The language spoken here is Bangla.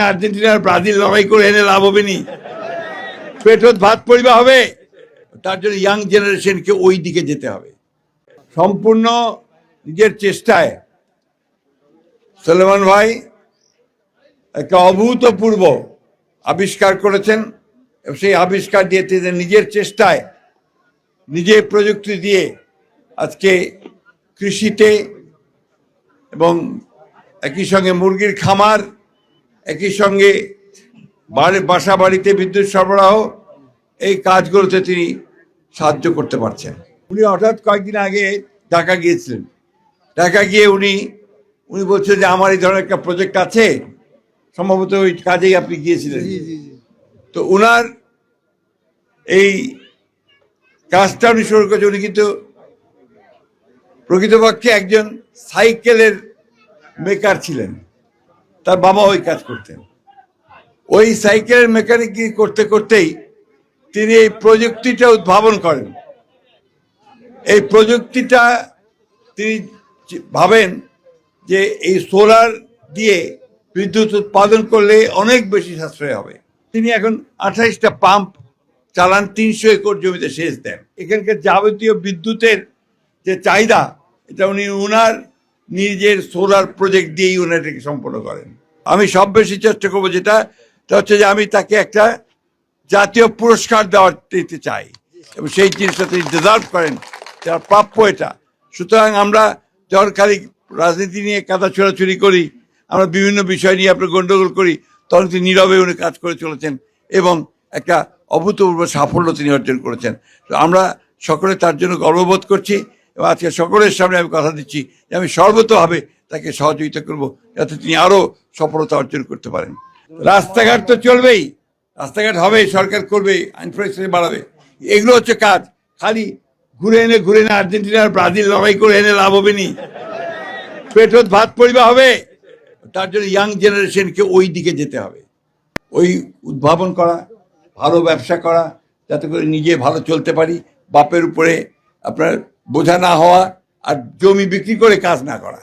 আর্জেন্টিনা আর ব্রাজিল লড়াই করে এনে লাভ হবে নি, পেটত ভাত পরিবা হবে। তার জন্য ইয়াং জেনারেশনকে ওই দিকে যেতে হবে। সম্পূর্ণ নিজের চেষ্টায় সলেমান ভাই একটা অভূতপূর্ব আবিষ্কার করেছেন। সেই আবিষ্কার দিয়ে তিনি নিজের চেষ্টায়, নিজের প্রযুক্তি দিয়ে আজকে কৃষিতে এবং একই সঙ্গে মুরগির খামার, একই সঙ্গে বাসা বাড়িতে বিদ্যুৎ সরবরাহ, এই কাজগুলোতে তিনি সাহায্য করতে পারছেন। উনি হঠাৎ কয়েকদিন আগে ঢাকা গিয়েছিলেন। ঢাকা গিয়ে উনি বলছেন যে আমার এই ধরনের একটা প্রজেক্ট আছে, সম্ভবত ওই কাজেই আপনি গিয়েছিলেন। তো উনার এই কাজটা উনি শুরু করেছে। উনি কিন্তু প্রকৃতপক্ষে একজন সাইকেলের মেকার ছিলেন, তার বাবা ওই কাজ করতেন। ওই সাইকেলের মেকানিক করতে করতেই তিনি এই প্রযুক্তিটা উদ্ভাবন করেন। এই প্রযুক্তিটা তিনি ভাবেন যে এই সোলার দিয়ে বিদ্যুৎ উৎপাদন করলে অনেক বেশি সাশ্রয় হবে। তিনি এখন 28টা পাম্প চালান, 300 একর জমিতে সেচ দেন। এখানকার যাবতীয় বিদ্যুতের যে চাহিদা, এটা উনি উনার নিজের সোলার প্রজেক্ট দিয়েই উনাটাকে সম্পন্ন করেন। আমি সব বেশি চেষ্টা করবো যেটা হচ্ছে যে আমি তাকে একটা জাতীয় পুরস্কার দিতে চাই, এবং সেই জিনিসটা তিনি ডিজার্ভ করেন, যার প্রাপ্য এটা। সুতরাং আমরা যখন খালি রাজনীতি নিয়ে কাদা ছোড়াছুড়ি করি, আমরা বিভিন্ন বিষয় নিয়ে আপনার গন্ডগোল করি, তখন তিনি নীরবে উনি কাজ করে চলেছেন এবং একটা অভূতপূর্ব সাফল্য তিনি অর্জন করেছেন। আমরা সকলে তার জন্য গর্ববোধ করছি এবং আজকে সকলের সামনে আমি কথা দিচ্ছি যে আমি সর্বতভাবে তাকে সহযোগিতা করব যাতে তিনি আরও সফলতা অর্জন করতে পারেন। রাস্তাঘাট তো চলবেই, রাস্তাঘাট হবে, সরকার করবে, আইন পরিস্থিতি বাড়াবে, এগুলো হচ্ছে কাজ। খালি ঘুরে এনে আর্জেন্টিনা আর ব্রাজিল লড়াই করে এনে লাভ হবে নি, পেটত ভাত পরিবা হবে। তার জন্য ইয়াং জেনারেশনকে ওই দিকে যেতে হবে, ওই উদ্ভাবন করা, ভালো ব্যবসা করা, যাতে করে নিজে ভালো চলতে পারি, বাপের উপরে আপনার বোঝা না হওয়া, আর জমি বিক্রি করে কাজ না করা।